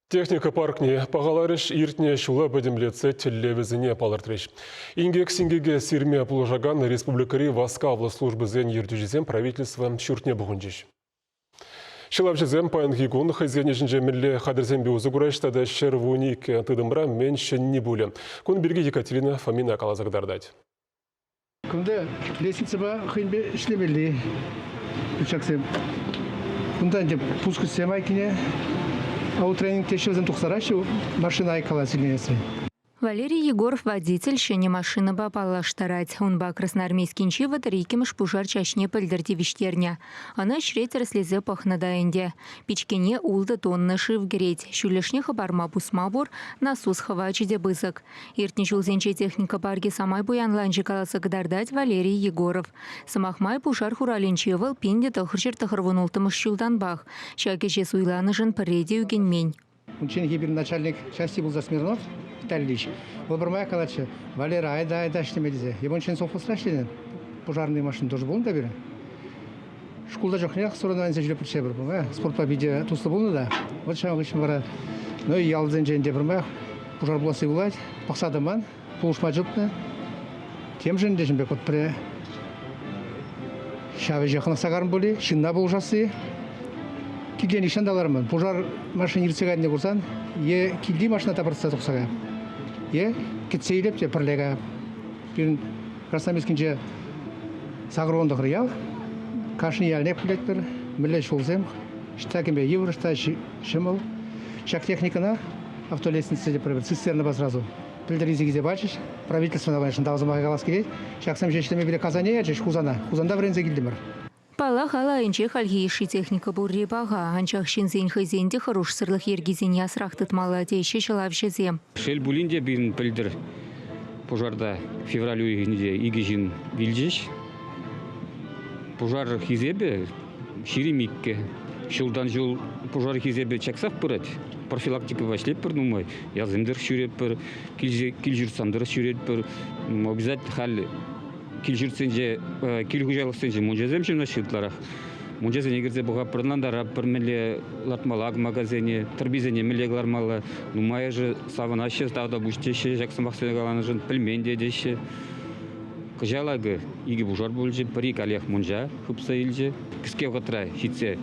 Техника паркне пағаларыш иртне шула бәдімлетсе телевизіне палыртырыш. Ингек сингеге сирме пұлжаган республикари васкавлы службы зен ертүжізен правительство шүртне бұғынжыш. Шылап жезем паянғигун хазенежінже мілі қадырзен беузы күрәштады шервуник тыдымра мен шынни бұлі. Күн бірге Екатерина Фомина қалазагдардады. Күнде лестница ба хынбе ішлемелі үшаксем. Күндан деп пускысем айкіне. А у тренинг тещевзен тухсаращу машина айкала сильнее. Валерий Егоров, водитель, шене машины попала штарать. Он ба красноармейский нчива тарикимыш пужар чашне пыльдырти виштерня. Она шретер слезе пахнада инде. Пичкине улды тонны шив греть. Шулешне хабарма пусмабур, насус хавачиде бызык. Иртни шулзенче техника парги самай буянланчи каласа гдардать Валерий Егоров. Самахмай пужар хуралинчевал пинде тахырчер тахырвунултымыш шулдан бах. Шакеше суйланышын пареди угенмень. Ученик гибер начальник части был Смирнов, Витальевич. Выбормая калача, Валера, айда штемелизе. Ебончен софосращен, пожарные машины тоже был, да, бер? Школда жохнях, сорона инзежле причебр, спорт по виде туслы был, да. Вот шам вышим бара. Ну и ялдзенжен дебрмая, пожар была сивулать, пахсадаман, полушма жопна. Тем же индежен бек от пре. Шаве жахна сагарм были, шинна был ужасы. Килген ишандаlarımın. Пожар машина ирсегадне курсан, е килди машина табырса токсага. Е кетсейлеп же пірлега. Бирин красноармейскинже сагыронды кырыял. Кашын ялнеп билетпір, мілі шолзем. Штакембе еврышта шымыл. Шак техникана автолестница де пробер. Цистерна ба сразу. Пілдеризеге бачыш. Правительство навайшын дағызымаға қалас келет. Шаксам жештеме біле казане, жеш хузана. Хузанда врензе келдімір. Пала хала инче хальгейши техника бурри бага, анчах шинзень хазенде хорош сырлых ергизен ясрах тытмала тейші шылавшезе. Шел булинде бин пілдір пожарда февралю игежин вилжеш. Пожар хизебе ширимикке. Шылдан жыл пожар хизебе чаксақ пырат. Профилактика башлеп пыр нумай. Язымдыр шүреп пыр, килжірсамдыр шүреп пыр. Обязательно хал килжирсенже килгужалыксенже мунжаземче нашитларах мунжазене кирсе буга пырнандара пырмеле латмалаг магазине турбизене мелеглармала нумая же саванаще тагда буштеше жаксымаксегаланышын пельменде деше кыжалагы иги бужар болже парик алех мунжа хупсаилже киске гатра хитсе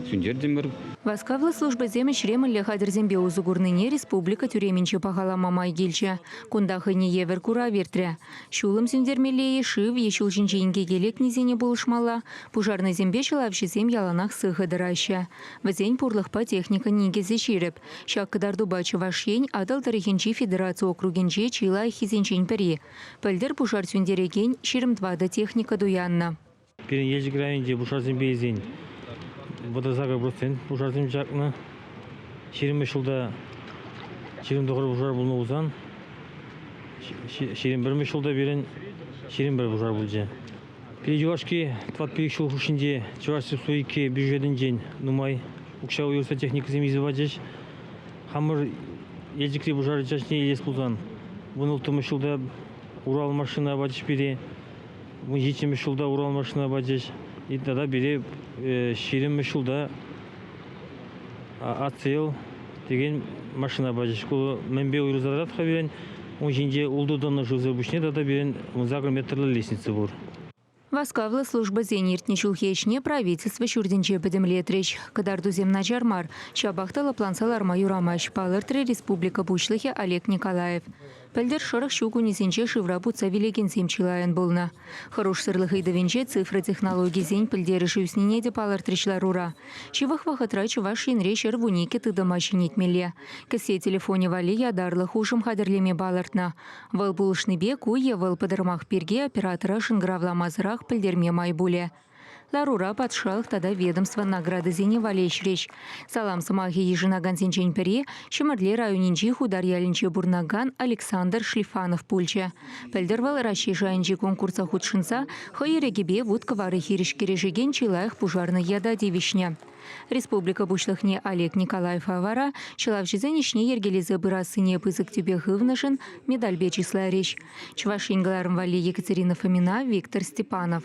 сүндердимир. Васкавлы служба земы шремелле хадерзембе узугурныне республика тюременче пахала мамай гельче. Кундахыне евер кура вертря. Шулым сүндермелее шив ешул жинчейнге келек низене болышмала. Пужарный зембе шылавши зем яланах сыхы дыраща. Вазень пурлыхпа техника нигезе ширеп. Шак кадарду бачы вашень адал тарихенчи федерация округенче чила хизенчень пери. Пальдер пужар сүндереген ширемтвада техника дуянна. Перен ежеграйнде пужар зембе зень. Водозага процент пожарзем жакна. Шерим жылда шерим доғыр пожар болны узан. Шерим бір жылда берен шерим бір пожар болжа. Переживашки 25 жыл хушинде чувашцы суйки бюджетен день нумай укша уйырса техника земизывадеш. Хамыр елжикре пожар чашне елес болзан. Бұны ұлтымы жылда Урал машина бадеш бере. Бұны жетемі жылда Урал машина бадеш. И тогда бере шерим жылда ацел деген машина бажы школы менбе уйрузарат хаберен он жинде улдудан жылзы бушне тогда берен загрометрлы лестница бур. Васкавлы служба зениртне шулхешне правительство шурденче бедемлетрич. Кадарду земначармар, шабахтала плансаларма юрамаш, палыртре республика бушлыхе Олег Николаев. Пельдер шорах щуку несенче шиврабуца велеген семчилаен болна. Хорош сырлых идовенче цифры технологии зень пельдеры шивснене де палыртричларура. Шивах вахатра чуваш янре шервунике тыда машинит меле. Кесе телефоне вали ядарлых ушым хадерлеме балыртна. Вал булышны бек уе вал падырмах перге оператора шингравла мазрах пельдерме майбуле. Ларура подшалых тогда ведомство награды зене валещрещ. Салам самахи ежинаган сенчень пере, шимарле районинчи хударьялинче бурнаган Александр Шлифанов пульче. Пельдервал расшишаинчи конкурса худшинца, хайрегебе вудка вары хиришкережеген чилаях пужарный яда девишня. Республика бушлыхне Олег Николаев авара, чилавшизенишне ергелезе бырасыне пызык тюбе хывнышын медаль бечисла речь. Чвашингаларым вали Екатерина Фомина, Виктор Степанов.